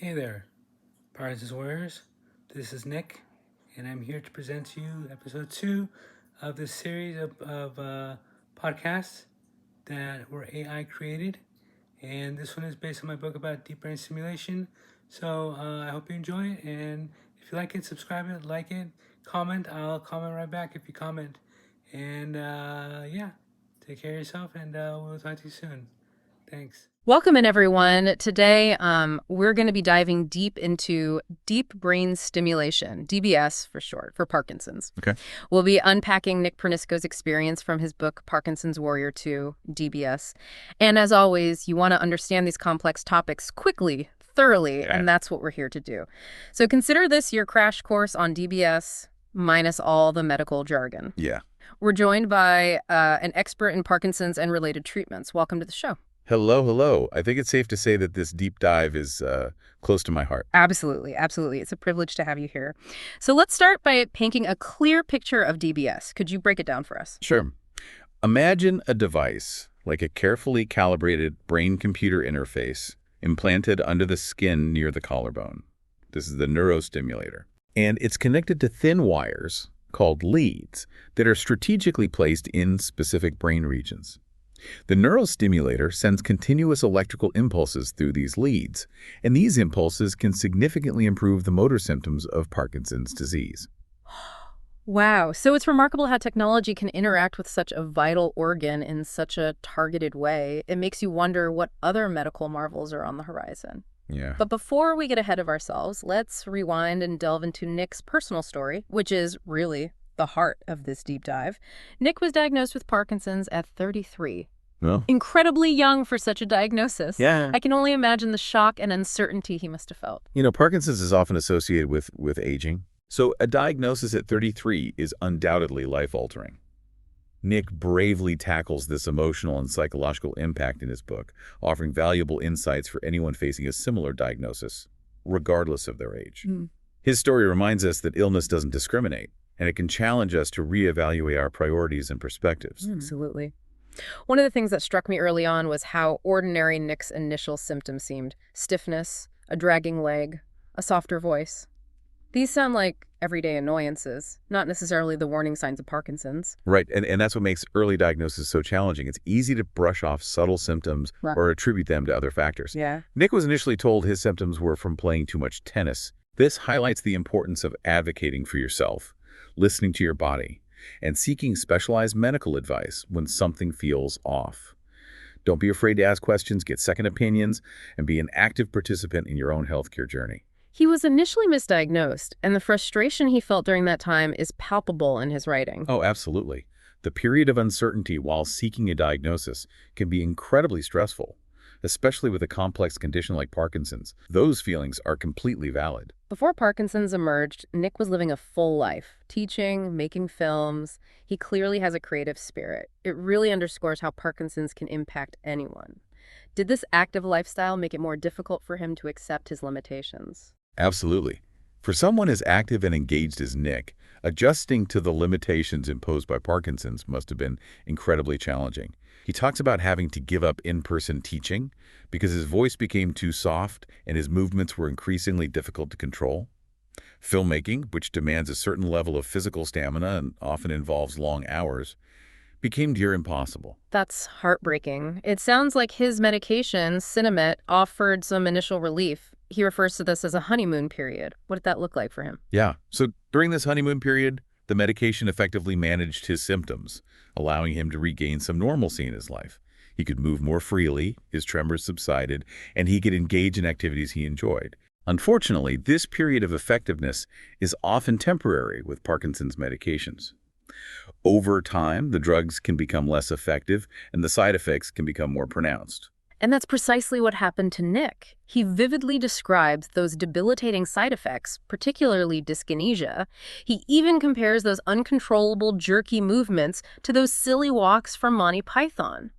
Hey there, Parkinson's Warriors. This is Nick, and I'm here to present to you episode 2 of this series of podcasts that were AI created. And this one is based on my book about deep brain stimulation. So I hope you enjoy it. And if you like it, subscribe it, like it, comment. I'll comment right back if you comment. And yeah, take care of yourself, and we'll talk to you soon. Thanks. Welcome in, everyone. Today, we're going to be diving deep into deep brain stimulation, DBS for short, for Parkinson's. Okay. We'll be unpacking Nick Pernisco's experience from his book, Parkinson's Warrior 2, DBS. And as always, you want to understand these complex topics quickly, thoroughly, and that's what we're here to do. So consider this your crash course on DBS minus all the medical jargon. Yeah. We're joined by an expert in Parkinson's and related treatments. Welcome to the show. Hello. I think it's safe to say that this deep dive is close to my heart. Absolutely. It's a privilege to have you here. So let's start by painting a clear picture of DBS. Could you break it down for us? Sure. Imagine a device like a carefully calibrated brain-computer interface implanted under the skin near the collarbone. This is the neurostimulator. And it's connected to thin wires called leads that are strategically placed in specific brain regions. The neurostimulator sends continuous electrical impulses through these leads, and these impulses can significantly improve the motor symptoms of Parkinson's disease. Wow. So it's remarkable how technology can interact with such a vital organ in such a targeted way. It makes you wonder what other medical marvels are on the horizon. Yeah. But before we get ahead of ourselves, let's rewind and delve into Nick's personal story, which is really the heart of this deep dive. Nick was diagnosed with Parkinson's at 33. Well, Incredibly young for such a diagnosis. yeah. I can only imagine the shock and uncertainty he must have felt. Parkinson's is often associated with aging. So a diagnosis at 33 is undoubtedly life-altering. Nick bravely tackles this emotional and psychological impact in his book, offering valuable insights for anyone facing a similar diagnosis, regardless of their age. His story reminds us that illness doesn't discriminate, and it can challenge us to reevaluate our priorities and perspectives. Absolutely. One of the things that struck me early on was how ordinary Nick's initial symptoms seemed. Stiffness, a dragging leg, a softer voice. These sound like everyday annoyances, not necessarily the warning signs of Parkinson's. Right, and that's what makes early diagnosis so challenging. It's easy to brush off subtle symptoms or attribute them to other factors. Yeah. Nick was initially told his symptoms were from playing too much tennis. This highlights the importance of advocating for yourself, listening to your body, and seeking specialized medical advice when something feels off. Don't be afraid to ask questions, get second opinions, and be an active participant in your own healthcare journey. He was initially misdiagnosed, and the frustration he felt during that time is palpable in his writing. Oh, absolutely. The period of uncertainty while seeking a diagnosis can be incredibly stressful, especially with a complex condition like Parkinson's. Those feelings are completely valid. Before Parkinson's emerged, Nick was living a full life, teaching, making films. He clearly has a creative spirit. It really underscores how Parkinson's can impact anyone. Did this active lifestyle make it more difficult for him to accept his limitations? Absolutely. For someone as active and engaged as Nick, adjusting to the limitations imposed by Parkinson's must have been incredibly challenging. He talks about having to give up in-person teaching because his voice became too soft and his movements were increasingly difficult to control. Filmmaking, which demands a certain level of physical stamina and often involves long hours, became near impossible. That's heartbreaking. It sounds like his medication, Cinemet, offered some initial relief. He refers to this as a honeymoon period. What did that look like for him? Yeah, so during this honeymoon period, the medication effectively managed his symptoms, allowing him to regain some normalcy in his life. He could move more freely, his tremors subsided, and he could engage in activities he enjoyed. Unfortunately, this period of effectiveness is often temporary with Parkinson's medications. Over time, the drugs can become less effective and the side effects can become more pronounced. And that's precisely what happened to Nick. He vividly describes those debilitating side effects, particularly dyskinesia. He even compares those uncontrollable, jerky movements to those silly walks from Monty Python.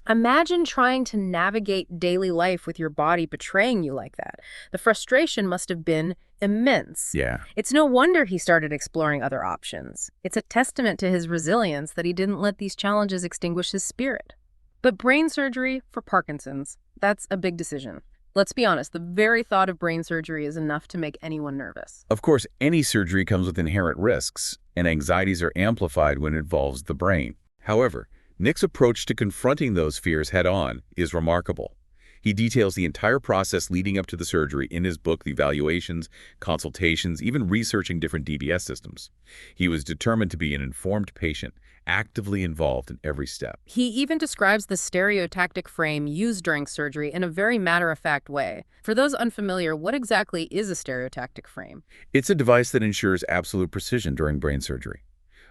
Imagine trying to navigate daily life with your body betraying you like that. The frustration must have been immense. Yeah. It's no wonder he started exploring other options. It's a testament to his resilience that he didn't let these challenges extinguish his spirit. But brain surgery for Parkinson's, that's a big decision. Let's be honest, the very thought of brain surgery is enough to make anyone nervous. Of course, any surgery comes with inherent risks, and anxieties are amplified when it involves the brain. However, Nick's approach to confronting those fears head-on is remarkable. He details the entire process leading up to the surgery in his book, The Evaluations, Consultations, even researching different DBS systems. He was determined to be an informed patient, actively involved in every step. He even describes the stereotactic frame used during surgery in a very matter-of-fact way. For those unfamiliar, what exactly is a stereotactic frame? It's a device that ensures absolute precision during brain surgery.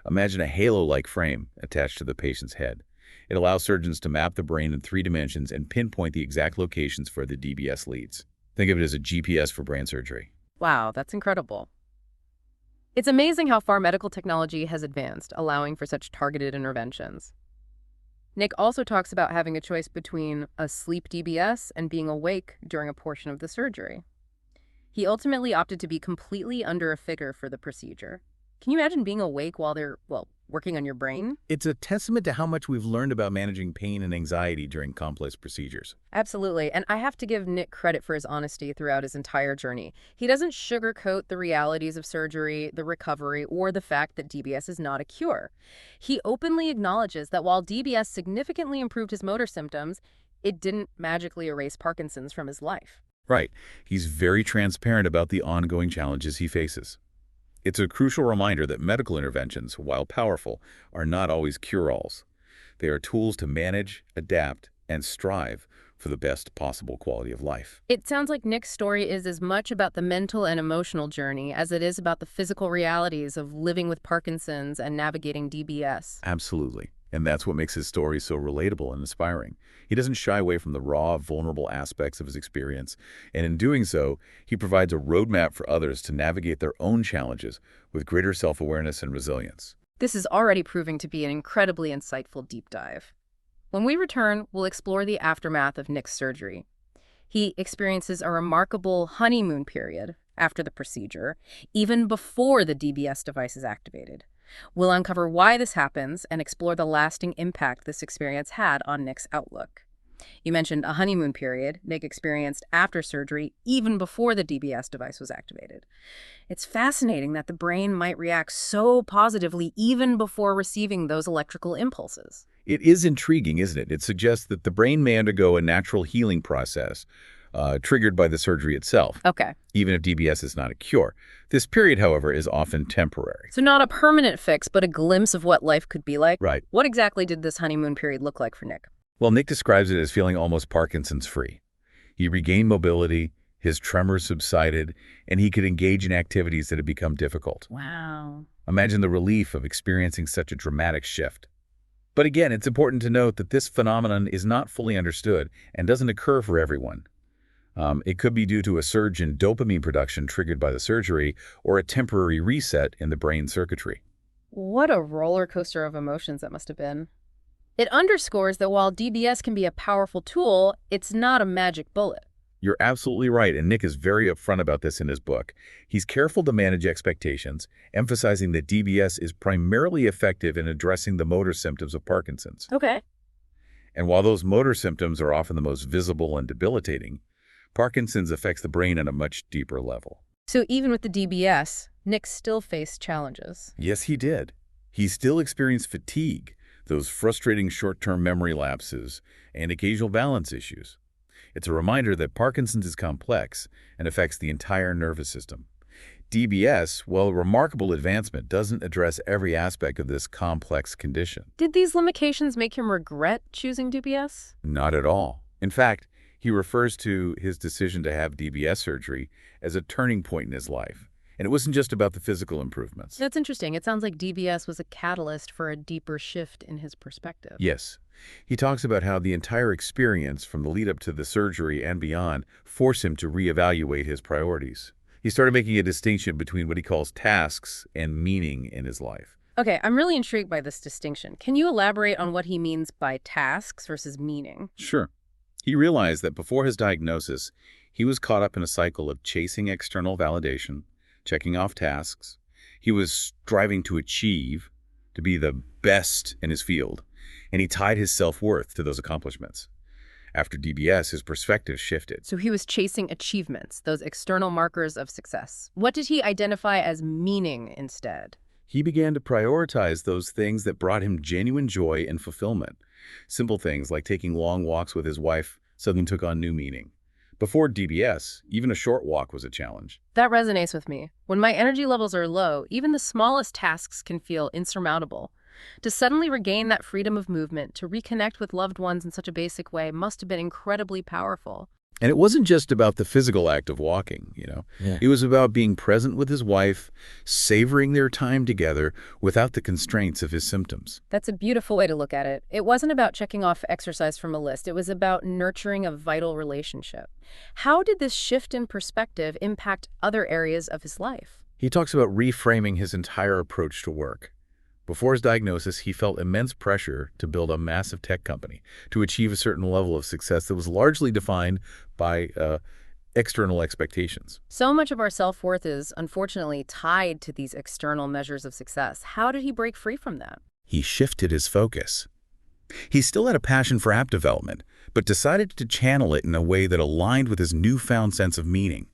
Imagine a halo-like frame attached to the patient's head. It allows surgeons to map the brain in 3 dimensions and pinpoint the exact locations for the DBS leads. Think of it as a GPS for brain surgery. Wow, that's incredible. It's amazing how far medical technology has advanced, allowing for such targeted interventions. Nick also talks about having a choice between a sleep DBS and being awake during a portion of the surgery. He ultimately opted to be completely under a figure for the procedure. Can you imagine being awake while they're, working on your brain? It's a testament to how much we've learned about managing pain and anxiety during complex procedures. Absolutely, and I have to give Nick credit for his honesty throughout his entire journey. He doesn't sugarcoat the realities of surgery, the recovery, or the fact that DBS is not a cure. He openly acknowledges that while DBS significantly improved his motor symptoms, it didn't magically erase Parkinson's from his life. Right. He's very transparent about the ongoing challenges he faces. It's a crucial reminder that medical interventions, while powerful, are not always cure-alls. They are tools to manage, adapt, and strive for the best possible quality of life. It sounds like Nick's story is as much about the mental and emotional journey as it is about the physical realities of living with Parkinson's and navigating DBS. Absolutely. And that's what makes his story so relatable and inspiring. He doesn't shy away from the raw, vulnerable aspects of his experience, and in doing so, he provides a roadmap for others to navigate their own challenges with greater self-awareness and resilience. This is already proving to be an incredibly insightful deep dive. When we return, we'll explore the aftermath of Nick's surgery. He experiences a remarkable honeymoon period after the procedure, even before the DBS device is activated. We'll uncover why this happens and explore the lasting impact this experience had on Nick's outlook. You mentioned a honeymoon period Nick experienced after surgery, even before the DBS device was activated. It's fascinating that the brain might react so positively even before receiving those electrical impulses. It is intriguing, isn't it? It suggests that the brain may undergo a natural healing process triggered by the surgery itself, Okay. even if DBS is not a cure. This period, however, is often temporary. So not a permanent fix, but a glimpse of what life could be like? Right. What exactly did this honeymoon period look like for Nick? Well, Nick describes it as feeling almost Parkinson's-free. He regained mobility, his tremors subsided, and he could engage in activities that had become difficult. Wow. Imagine the relief of experiencing such a dramatic shift. But again, it's important to note that this phenomenon is not fully understood and doesn't occur for everyone. It could be due to a surge in dopamine production triggered by the surgery or a temporary reset in the brain circuitry. What a roller coaster of emotions that must have been. It underscores that while DBS can be a powerful tool, it's not a magic bullet. You're absolutely right, and Nick is very upfront about this in his book. He's careful to manage expectations, emphasizing that DBS is primarily effective in addressing the motor symptoms of Parkinson's. Okay. And while those motor symptoms are often the most visible and debilitating, Parkinson's affects the brain at a much deeper level. So even with the DBS, Nick still faced challenges. Yes, he did. He still experienced fatigue, those frustrating short-term memory lapses, and occasional balance issues. It's a reminder that Parkinson's is complex and affects the entire nervous system. DBS, while a remarkable advancement, doesn't address every aspect of this complex condition. Did these limitations make him regret choosing DBS? Not at all. In fact, he refers to his decision to have DBS surgery as a turning point in his life. And it wasn't just about the physical improvements. That's interesting. It sounds like DBS was a catalyst for a deeper shift in his perspective. Yes. He talks about how the entire experience from the lead up to the surgery and beyond forced him to reevaluate his priorities. He started making a distinction between what he calls tasks and meaning in his life. Okay, I'm really intrigued by this distinction. Can you elaborate on what he means by tasks versus meaning? Sure. He realized that before his diagnosis, he was caught up in a cycle of chasing external validation, checking off tasks. He was striving to achieve, to be the best in his field, and he tied his self-worth to those accomplishments. After DBS, his perspective shifted. So he was chasing achievements, those external markers of success. What did he identify as meaning instead? He began to prioritize those things that brought him genuine joy and fulfillment. Simple things like taking long walks with his wife suddenly took on new meaning. Before DBS, even a short walk was a challenge. That resonates with me. When my energy levels are low, even the smallest tasks can feel insurmountable. To suddenly regain that freedom of movement, to reconnect with loved ones in such a basic way, must have been incredibly powerful. And it wasn't just about the physical act of walking. Yeah. It was about being present with his wife, savoring their time together without the constraints of his symptoms. That's a beautiful way to look at it. It wasn't about checking off exercise from a list. It was about nurturing a vital relationship. How did this shift in perspective impact other areas of his life? He talks about reframing his entire approach to work. Before his diagnosis, he felt immense pressure to build a massive tech company, to achieve a certain level of success that was largely defined by external expectations. So much of our self-worth is, unfortunately, tied to these external measures of success. How did he break free from that? He shifted his focus. He still had a passion for app development, but decided to channel it in a way that aligned with his newfound sense of meaning.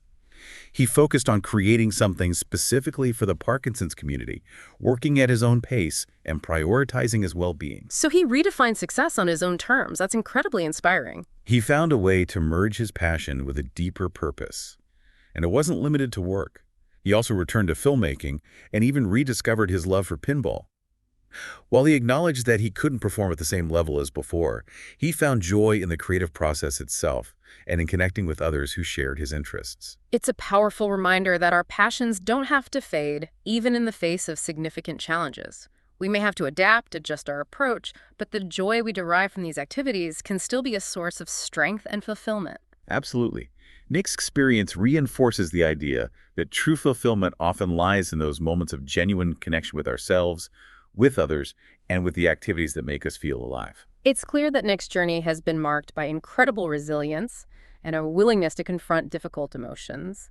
He focused on creating something specifically for the Parkinson's community, working at his own pace and prioritizing his well-being. So he redefined success on his own terms. That's incredibly inspiring. He found a way to merge his passion with a deeper purpose. And it wasn't limited to work. He also returned to filmmaking and even rediscovered his love for pinball. While he acknowledged that he couldn't perform at the same level as before, he found joy in the creative process itself and in connecting with others who shared his interests. It's a powerful reminder that our passions don't have to fade, even in the face of significant challenges. We may have to adapt, adjust our approach, but the joy we derive from these activities can still be a source of strength and fulfillment. Absolutely. Nick's experience reinforces the idea that true fulfillment often lies in those moments of genuine connection with ourselves, with others, and with the activities that make us feel alive. It's clear that Nick's journey has been marked by incredible resilience and a willingness to confront difficult emotions.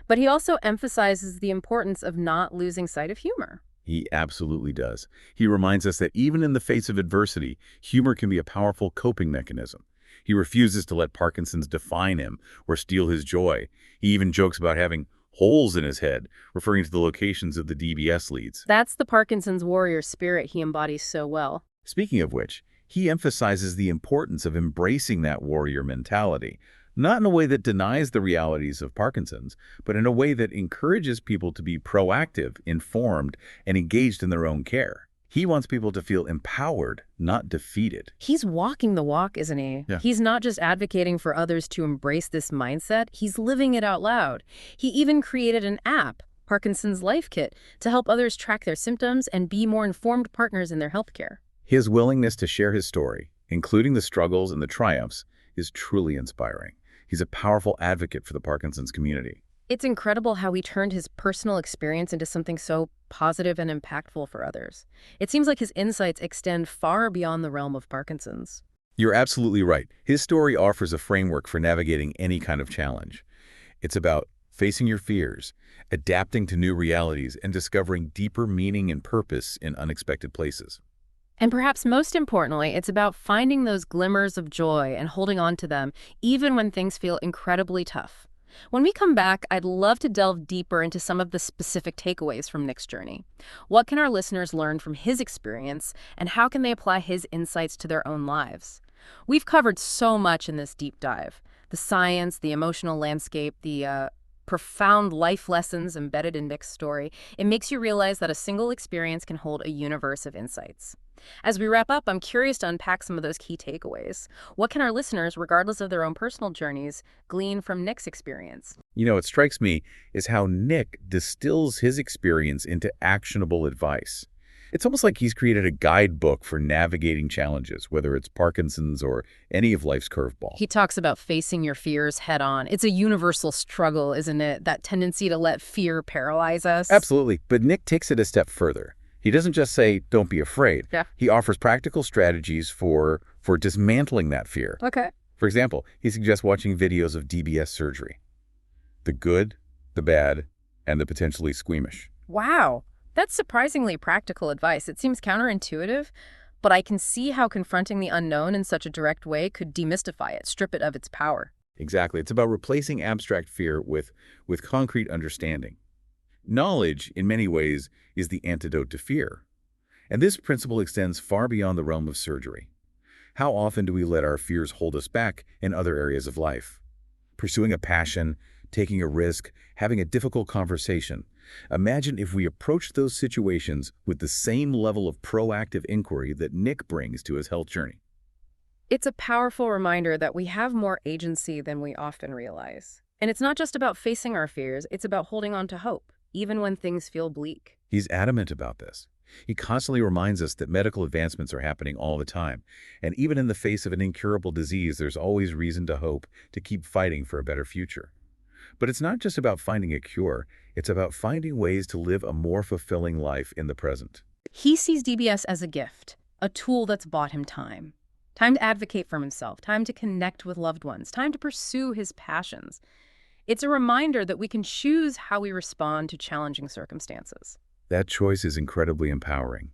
But he also emphasizes the importance of not losing sight of humor. He absolutely does. He reminds us that even in the face of adversity, humor can be a powerful coping mechanism. He refuses to let Parkinson's define him or steal his joy. He even jokes about having holes in his head, referring to the locations of the DBS leads. That's the Parkinson's warrior spirit he embodies so well. Speaking of which, he emphasizes the importance of embracing that warrior mentality, not in a way that denies the realities of Parkinson's, but in a way that encourages people to be proactive, informed, and engaged in their own care. He wants people to feel empowered, not defeated. He's walking the walk, isn't he? Yeah. He's not just advocating for others to embrace this mindset, he's living it out loud. He even created an app, Parkinson's Life Kit, to help others track their symptoms and be more informed partners in their healthcare. His willingness to share his story, including the struggles and the triumphs, is truly inspiring. He's a powerful advocate for the Parkinson's community. It's incredible how he turned his personal experience into something so positive and impactful for others. It seems like his insights extend far beyond the realm of Parkinson's. You're absolutely right. His story offers a framework for navigating any kind of challenge. It's about facing your fears, adapting to new realities, and discovering deeper meaning and purpose in unexpected places. And perhaps most importantly, it's about finding those glimmers of joy and holding on to them, even when things feel incredibly tough. When we come back, I'd love to delve deeper into some of the specific takeaways from Nick's journey. What can our listeners learn from his experience, and how can they apply his insights to their own lives? We've covered so much in this deep dive. The science, the emotional landscape, the profound life lessons embedded in Nick's story. It makes you realize that a single experience can hold a universe of insights. As we wrap up, I'm curious to unpack some of those key takeaways. What can our listeners, regardless of their own personal journeys, glean from Nick's experience? What strikes me is how Nick distills his experience into actionable advice. It's almost like he's created a guidebook for navigating challenges, whether it's Parkinson's or any of life's curveballs. He talks about facing your fears head on. It's a universal struggle, isn't it? That tendency to let fear paralyze us. Absolutely. But Nick takes it a step further. He doesn't just say, don't be afraid. Yeah. He offers practical strategies for dismantling that fear. Okay. For example, he suggests watching videos of DBS surgery. The good, the bad, and the potentially squeamish. Wow. That's surprisingly practical advice. It seems counterintuitive, but I can see how confronting the unknown in such a direct way could demystify it, strip it of its power. Exactly. It's about replacing abstract fear with concrete understanding. Knowledge, in many ways, is the antidote to fear. And this principle extends far beyond the realm of surgery. How often do we let our fears hold us back in other areas of life? Pursuing a passion, taking a risk, having a difficult conversation. Imagine if we approached those situations with the same level of proactive inquiry that Nick brings to his health journey. It's a powerful reminder that we have more agency than we often realize. And it's not just about facing our fears, it's about holding on to hope, even when things feel bleak. He's adamant about this. He constantly reminds us that medical advancements are happening all the time, and even in the face of an incurable disease, there's always reason to hope, to keep fighting for a better future. But it's not just about finding a cure, it's about finding ways to live a more fulfilling life in the present. He sees DBS as a gift, a tool that's bought him time. Time to advocate for himself, time to connect with loved ones, time to pursue his passions. It's a reminder that we can choose how we respond to challenging circumstances. That choice is incredibly empowering.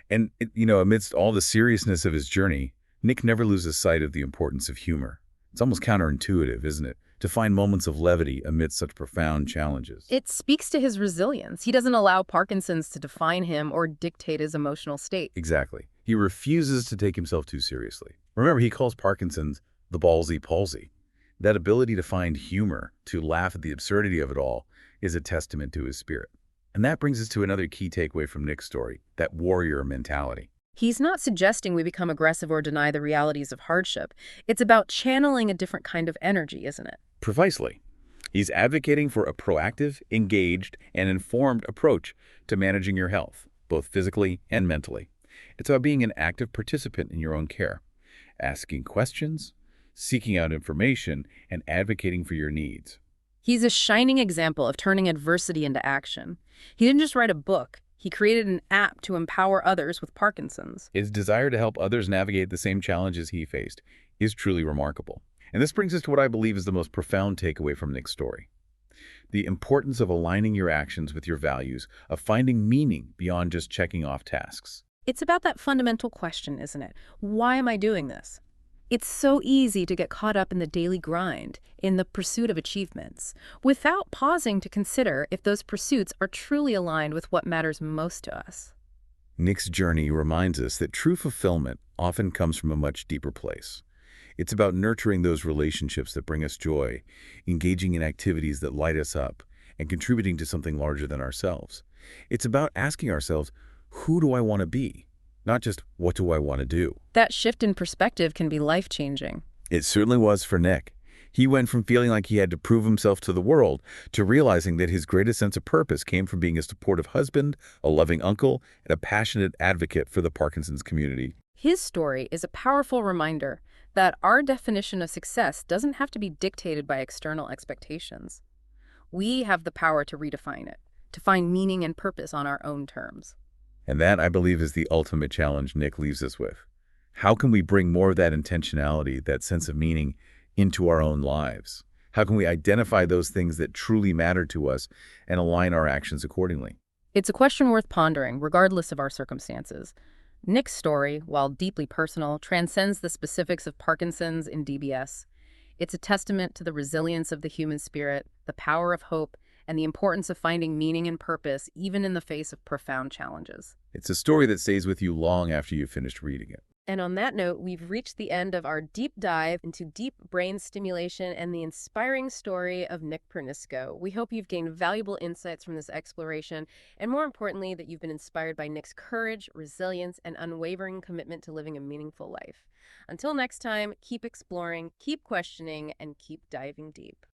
And, amidst all the seriousness of his journey, Nick never loses sight of the importance of humor. It's almost counterintuitive, isn't it? To find moments of levity amidst such profound challenges. It speaks to his resilience. He doesn't allow Parkinson's to define him or dictate his emotional state. Exactly. He refuses to take himself too seriously. Remember, he calls Parkinson's the ballsy palsy. That ability to find humor, to laugh at the absurdity of it all, is a testament to his spirit. And that brings us to another key takeaway from Nick's story, that warrior mentality. He's not suggesting we become aggressive or deny the realities of hardship. It's about channeling a different kind of energy, isn't it? Precisely. He's advocating for a proactive, engaged, and informed approach to managing your health, both physically and mentally. It's about being an active participant in your own care, asking questions, seeking out information, and advocating for your needs. He's a shining example of turning adversity into action. He didn't just write a book. He created an app to empower others with Parkinson's. His desire to help others navigate the same challenges he faced is truly remarkable. And this brings us to what I believe is the most profound takeaway from Nick's story. The importance of aligning your actions with your values, of finding meaning beyond just checking off tasks. It's about that fundamental question, isn't it? Why am I doing this? It's so easy to get caught up in the daily grind, in the pursuit of achievements, without pausing to consider if those pursuits are truly aligned with what matters most to us. Nick's journey reminds us that true fulfillment often comes from a much deeper place. It's about nurturing those relationships that bring us joy, engaging in activities that light us up, and contributing to something larger than ourselves. It's about asking ourselves, who do I want to be? Not just, what do I want to do? That shift in perspective can be life-changing. It certainly was for Nick. He went from feeling like he had to prove himself to the world to realizing that his greatest sense of purpose came from being a supportive husband, a loving uncle, and a passionate advocate for the Parkinson's community. His story is a powerful reminder that our definition of success doesn't have to be dictated by external expectations. We have the power to redefine it, to find meaning and purpose on our own terms. And that, I believe, is the ultimate challenge Nick leaves us with. How can we bring more of that intentionality, that sense of meaning, into our own lives? How can we identify those things that truly matter to us and align our actions accordingly? It's a question worth pondering, regardless of our circumstances. Nick's story, while deeply personal, transcends the specifics of Parkinson's and DBS. It's a testament to the resilience of the human spirit, the power of hope, and the importance of finding meaning and purpose even in the face of profound challenges. It's a story that stays with you long after you've finished reading it. And on that note, we've reached the end of our deep dive into deep brain stimulation and the inspiring story of Nick Pernisco. We hope you've gained valuable insights from this exploration, and more importantly, that you've been inspired by Nick's courage, resilience, and unwavering commitment to living a meaningful life. Until next time, keep exploring, keep questioning, and keep diving deep.